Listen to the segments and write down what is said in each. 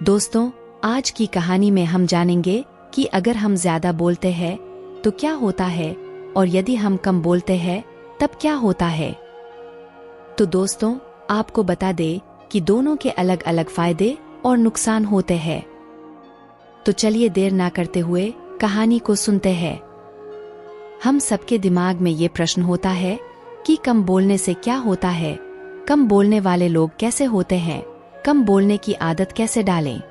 दोस्तों, आज की कहानी में हम जानेंगे कि अगर हम ज्यादा बोलते हैं तो क्या होता है और यदि हम कम बोलते हैं तब क्या होता है। तो दोस्तों, आपको बता दे कि दोनों के अलग अलग फायदे और नुकसान होते हैं। तो चलिए देर ना करते हुए कहानी को सुनते हैं। हम सबके दिमाग में ये प्रश्न होता है कि कम बोलने से क्या होता है, कम बोलने वाले लोग कैसे होते हैं, कम बोलने की आदत कैसे डालें।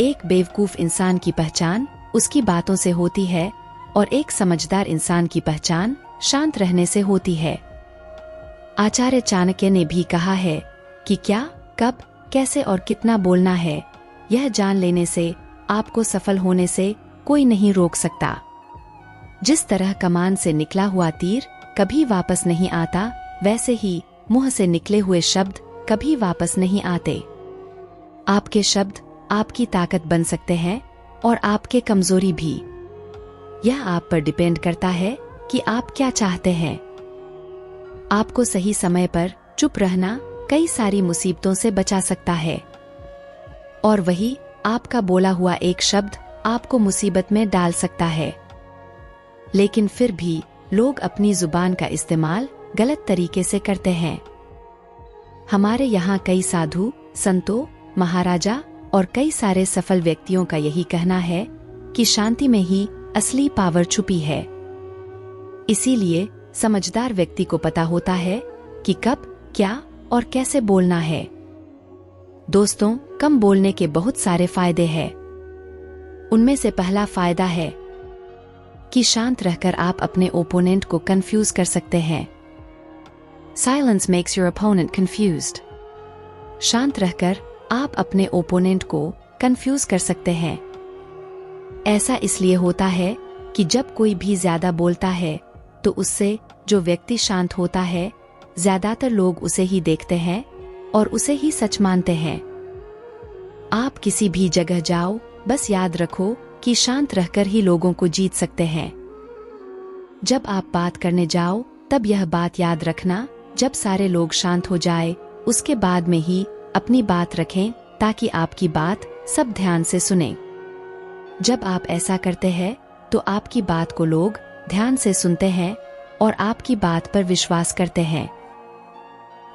एक बेवकूफ इंसान की पहचान उसकी बातों से होती है और एक समझदार इंसान की पहचान शांत रहने से होती है। आचार्य चाणक्य ने भी कहा है कि क्या, कब, कैसे और कितना बोलना है, यह जान लेने से आपको सफल होने से कोई नहीं रोक सकता। जिस तरह कमान से निकला हुआ तीर कभी वापस नहीं आता, वैसे ही मुंह से निकले हुए शब्द कभी वापस नहीं आते। आपके शब्द आपकी ताकत बन सकते हैं और आपके कमजोरी भी। यह आप पर डिपेंड करता है कि आप क्या चाहते हैं। आपको सही समय पर चुप रहना कई सारी मुसीबतों से बचा सकता है, और वही आपका बोला हुआ एक शब्द आपको मुसीबत में डाल सकता है। लेकिन फिर भी लोग अपनी जुबान का इस्तेमाल गलत तरीके से करते हैं। हमारे यहाँ कई साधु, संतों, महाराजा और कई सारे सफल व्यक्तियों का यही कहना है कि शांति में ही असली पावर छुपी है। इसीलिए समझदार व्यक्ति को पता होता है कि कब, क्या और कैसे बोलना है। दोस्तों, कम बोलने के बहुत सारे फायदे हैं। उनमें से पहला फायदा है कि शांत रहकर आप अपने ओपोनेंट को कंफ्यूज कर सकते हैं। Silence makes your opponent confused. शांत रहकर आप अपने ओपोनेंट को कंफ्यूज कर सकते हैं। ऐसा इसलिए होता है कि जब कोई भी ज्यादा बोलता है तो उससे जो व्यक्ति शांत होता है, ज्यादातर लोग उसे ही देखते हैं और उसे ही सच मानते हैं। आप किसी भी जगह जाओ, बस याद रखो कि शांत रहकर ही लोगों को जीत सकते हैं। जब आप बात करने जाओ तब यह बात याद रखना, जब सारे लोग शांत हो जाए उसके बाद में ही अपनी बात रखें ताकि आपकी बात सब ध्यान से सुने। जब आप ऐसा करते हैं तो आपकी बात को लोग ध्यान से सुनते हैं और आपकी बात पर विश्वास करते हैं।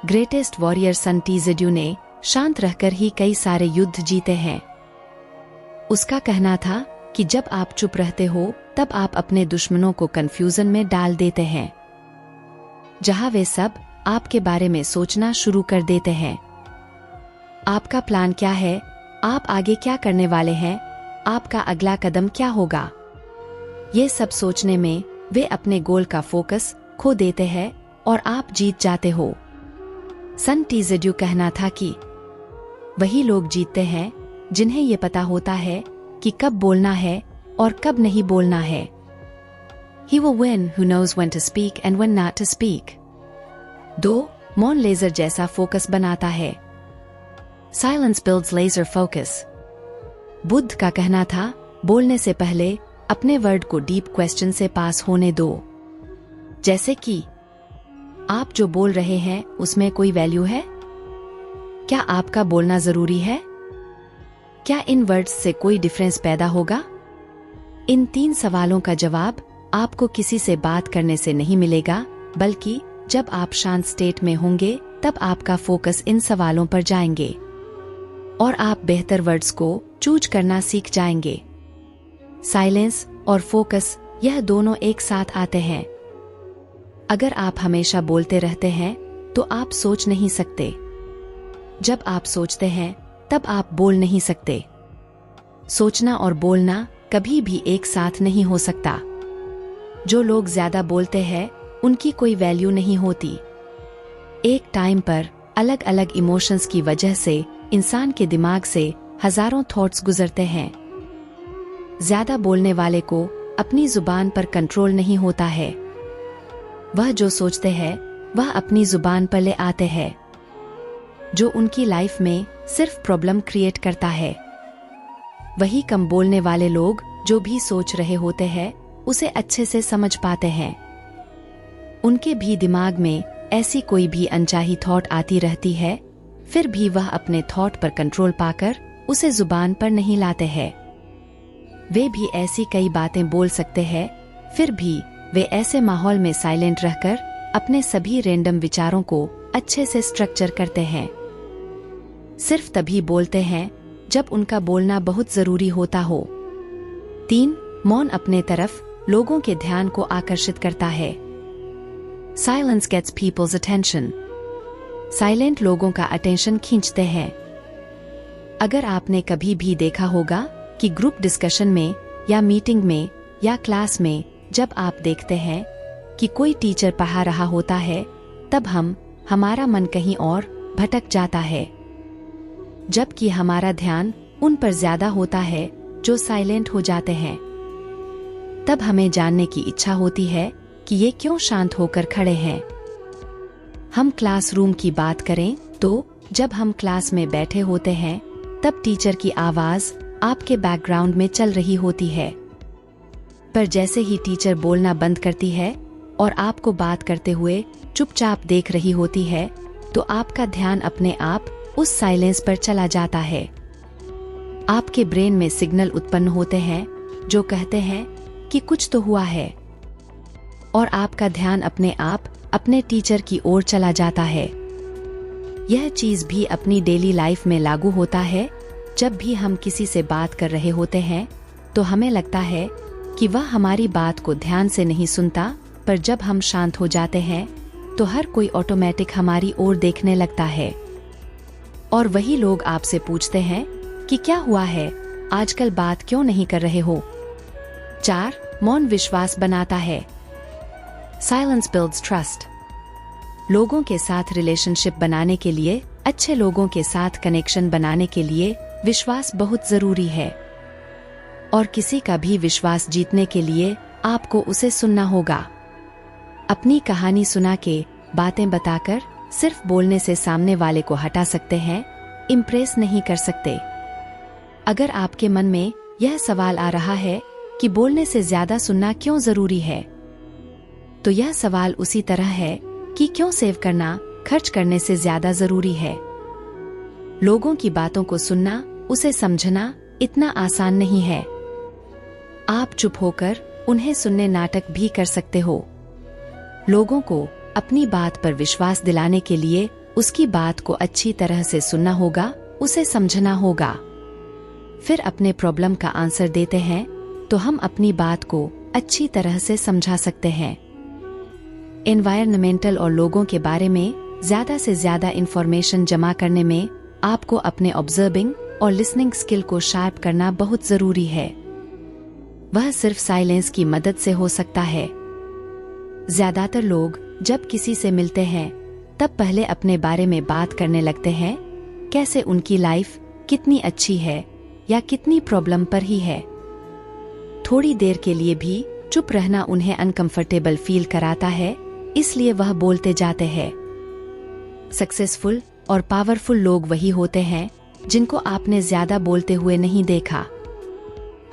ग्रेटेस्ट वॉरियर सन टीजेड्यू ने शांत रहकर ही कई सारे युद्ध जीते हैं। उसका कहना था कि जब आप चुप रहते हो तब आप अपने दुश्मनों को कंफ्यूजन में डाल देते हैं, जहां वे सब आपके बारे में सोचना शुरू कर देते हैं। आपका प्लान क्या है, आप आगे क्या करने वाले हैं, आपका अगला कदम क्या होगा, ये सब सोचने में वे अपने गोल का फोकस खो देते हैं और आप जीत जाते हो। सन टीजेड्यू कहना था कि वही लोग जीतते हैं जिन्हें ये पता होता है कि कब बोलना है और कब नहीं बोलना है। He will win who knows when to speak and when not to speak. 2. मौन लेजर जैसा फोकस बनाता है। Silence builds laser focus. Buddha का कहना था, बोलने से पहले अपने वर्ड को डीप क्वेश्चन से पास होने दो। जैसे कि, आप जो बोल रहे हैं उसमें कोई वैल्यू है? क्या आपका बोलना जरूरी है? क्या इन वर्ड्स से कोई डिफरेंस पैदा होगा? इन 3 सवालों का जवाब आपको किसी से बात करने से नहीं मिलेगा, बल्कि जब आप शांत स्टेट में होंगे तब आपका फोकस इन सवालों पर जाएंगे और आप बेहतर वर्ड्स को चूज करना सीख जाएंगे। साइलेंस और फोकस, यह दोनों एक साथ आते हैं। अगर आप हमेशा बोलते रहते हैं तो आप सोच नहीं सकते। जब आप सोचते हैं तब आप बोल नहीं सकते। सोचना और बोलना कभी भी एक साथ नहीं हो सकता। जो लोग ज्यादा बोलते हैं उनकी कोई वैल्यू नहीं होती। एक टाइम पर अलग अलग इमोशंस की वजह से इंसान के दिमाग से हजारों थॉट्स गुजरते हैं। ज्यादा बोलने वाले को अपनी जुबान पर कंट्रोल नहीं होता है। वह जो सोचते हैं वह अपनी जुबान पर ले आते हैं, जो उनकी लाइफ में सिर्फ प्रॉब्लम क्रिएट करता है। वही कम बोलने वाले लोग जो भी सोच रहे होते हैं उसे अच्छे से समझ पाते हैं। उनके भी दिमाग में ऐसी कोई भी अनचाही थॉट आती रहती है, फिर भी वह अपने थॉट पर कंट्रोल पाकर उसे जुबान पर नहीं लाते हैं। वे भी ऐसी कई बातें बोल सकते हैं, फिर भी वे ऐसे माहौल में साइलेंट रहकर अपने सभी रैंडम विचारों को अच्छे से स्ट्रक्चर करते हैं। सिर्फ तभी बोलते हैं जब उनका बोलना बहुत जरूरी होता हो। 3. मौन अपने तरफ लोगों के ध्यान को आकर्षित करता है। Silence gets people's attention. Silent लोगों का अटेंशन खींचते हैं। अगर आपने कभी भी देखा होगा कि ग्रुप डिस्कशन में या मीटिंग में या क्लास में जब आप देखते हैं कि कोई टीचर पढ़ा रहा होता है, तब हमारा मन कहीं और भटक जाता है, जबकि हमारा ध्यान उन पर ज्यादा होता है जो साइलेंट हो जाते हैं। तब हमें जानने की इच्छा होती है कि ये क्यों शांत होकर खड़े हैं। हम क्लासरूम की बात करें तो जब हम क्लास में बैठे होते हैं तब टीचर की आवाज आपके बैकग्राउंड में चल रही होती है, पर जैसे ही टीचर बोलना बंद करती है और आपको बात करते हुए चुपचाप देख रही होती है, तो आपका ध्यान अपने आप उस साइलेंस पर चला जाता है। आपके ब्रेन में सिग्नल उत्पन्न होते हैं जो कहते हैं कि कुछ तो हुआ है, और आपका ध्यान अपने आप अपने टीचर की ओर चला जाता है। यह चीज भी अपनी डेली लाइफ में लागू होता है। जब भी हम किसी से बात कर रहे होते हैं तो हमें लगता है कि वह हमारी बात को ध्यान से नहीं सुनता, पर जब हम शांत हो जाते हैं तो हर कोई ऑटोमेटिक हमारी ओर देखने लगता है। और वही लोग आपसे पूछते हैं कि क्या हुआ है, आजकल बात क्यों नहीं कर रहे हो। 4. मौन विश्वास बनाता है। Silence builds trust. लोगों के साथ रिलेशनशिप बनाने के लिए, अच्छे लोगों के साथ कनेक्शन बनाने के लिए विश्वास बहुत जरूरी है। और किसी का भी विश्वास जीतने के लिए आपको उसे सुनना होगा। अपनी कहानी सुना के, बातें बताकर, सिर्फ बोलने से सामने वाले को हटा सकते हैं, इम्प्रेस नहीं कर सकते। अगर आपके मन में यह सवाल आ रहा है कि बोलने से ज्यादा सुनना क्यों जरूरी है, तो यह सवाल उसी तरह है कि क्यों सेव करना खर्च करने से ज्यादा जरूरी है। लोगों की बातों को सुनना, उसे समझना इतना आसान नहीं है। आप चुप होकर उन्हें सुनने नाटक भी कर सकते हो। लोगों को अपनी बात पर विश्वास दिलाने के लिए उसकी बात को अच्छी तरह से सुनना होगा, उसे समझना होगा। फिर अपने प्रॉब्लम का आंसर देते हैं तो हम अपनी बात को अच्छी तरह से समझा सकते हैं। एनवायरनमेंटल और लोगों के बारे में ज्यादा से ज्यादा इंफॉर्मेशन जमा करने में आपको अपने ऑब्जर्विंग और लिसनिंग स्किल को शार्प करना बहुत जरूरी है। वह सिर्फ साइलेंस की मदद से हो सकता है। ज्यादातर लोग जब किसी से मिलते हैं तब पहले अपने बारे में बात करने लगते हैं, कैसे उनकी लाइफ कितनी अच्छी है या कितनी प्रॉब्लम पर ही है। थोड़ी देर के लिए भी चुप रहना उन्हें अनकंफर्टेबल फील कराता है, इसलिए वह बोलते जाते हैं। सक्सेसफुल और पावरफुल लोग वही होते हैं जिनको आपने ज्यादा बोलते हुए नहीं देखा।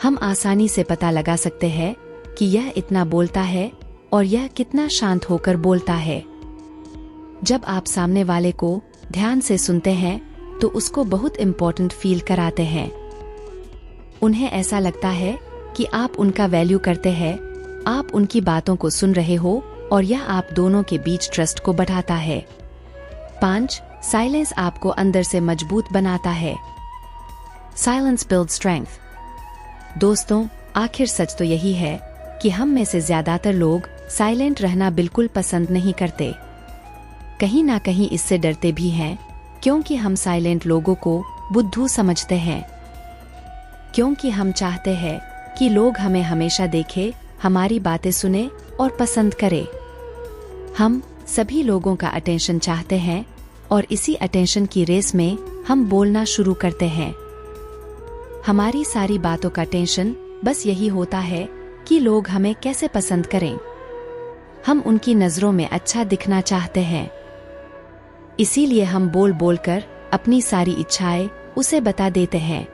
हम आसानी से पता लगा सकते हैं कि यह इतना बोलता है और यह कितना शांत होकर बोलता है। जब आप सामने वाले को ध्यान से सुनते हैं तो उसको बहुत इम्पोर्टेंट फील कराते हैं। उन्हें ऐसा लगता है कि आप उनका वैल्यू करते हैं, आप उनकी बातों को सुन रहे हो, और यह आप दोनों के बीच ट्रस्ट को बढ़ाता है। 5. साइलेंस आपको अंदर से मजबूत बनाता है। Silence builds strength. दोस्तों, आखिर सच तो यही है कि हम में से ज्यादातर लोग साइलेंट रहना बिल्कुल पसंद नहीं करते। कहीं ना कहीं इससे डरते भी हैं, क्योंकि हम साइलेंट लोगों को बुद्धू समझते हैं। क्योंकि हम चाहते हैं कि लोग हमें हमेशा देखें, हमारी बातें सुने और पसंद करें। हम सभी लोगों का अटेंशन चाहते हैं और इसी अटेंशन की रेस में हम बोलना शुरू करते हैं। हमारी सारी बातों का टेंशन बस यही होता है कि लोग हमें कैसे पसंद करें। हम उनकी नजरों में अच्छा दिखना चाहते हैं। इसीलिए हम बोल बोलकर अपनी सारी इच्छाएं उसे बता देते हैं।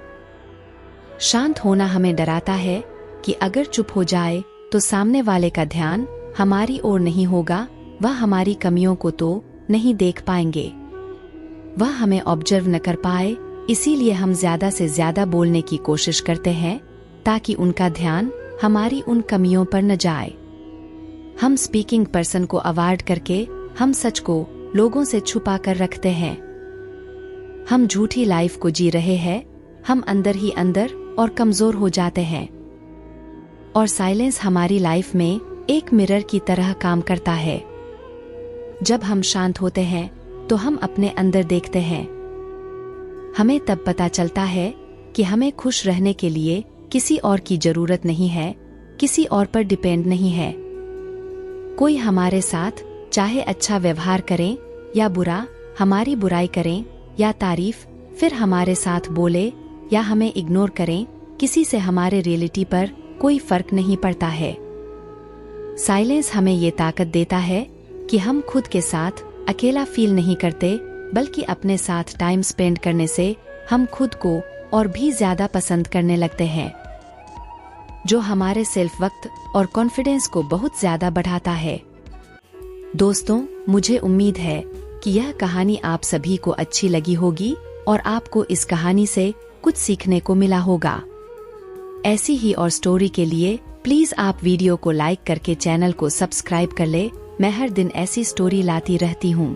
शांत होना हमें डराता है कि अगर चुप हो जाए तो सामने वाले का ध्यान हमारी ओर नहीं होगा, वह हमारी कमियों को तो नहीं देख पाएंगे, वह हमें ऑब्जर्व न कर पाए इसीलिए हम ज्यादा से ज्यादा बोलने की कोशिश करते हैं ताकि उनका ध्यान हमारी उन कमियों पर न जाए। हम स्पीकिंग पर्सन को अवॉइड करके हम सच को लोगों से छुपा कर रखते हैं। हम झूठी लाइफ को जी रहे हैं, हम अंदर ही अंदर और कमजोर हो जाते हैं। और साइलेंस हमारी लाइफ में एक मिरर की तरह काम करता है। जब हम शांत होते हैं तो हम अपने अंदर देखते हैं। हमें तब पता चलता है कि हमें खुश रहने के लिए किसी और की जरूरत नहीं है, किसी और पर डिपेंड नहीं है। कोई हमारे साथ चाहे अच्छा व्यवहार करें या बुरा, हमारी बुराई करें या तारीफ, फिर हमारे साथ बोले या हमें इग्नोर करें, किसी से हमारे रियलिटी पर कोई फर्क नहीं पड़ता है। साइलेंस हमें ये ताकत देता है कि हम खुद के साथ अकेला फील नहीं करते, बल्कि अपने साथ टाइम स्पेंड करने से हम खुद को और भी ज्यादा पसंद करने लगते हैं, जो हमारे सेल्फ वक्त और कॉन्फिडेंस को बहुत ज्यादा बढ़ाता है। दोस्तों, मुझे उम्मीद है कि यह कहानी आप सभी को अच्छी लगी होगी और आपको इस कहानी से कुछ सीखने को मिला होगा। ऐसी ही और स्टोरी के लिए प्लीज आप वीडियो को लाइक करके चैनल को सब्सक्राइब कर ले। मैं हर दिन ऐसी स्टोरी लाती रहती हूँ।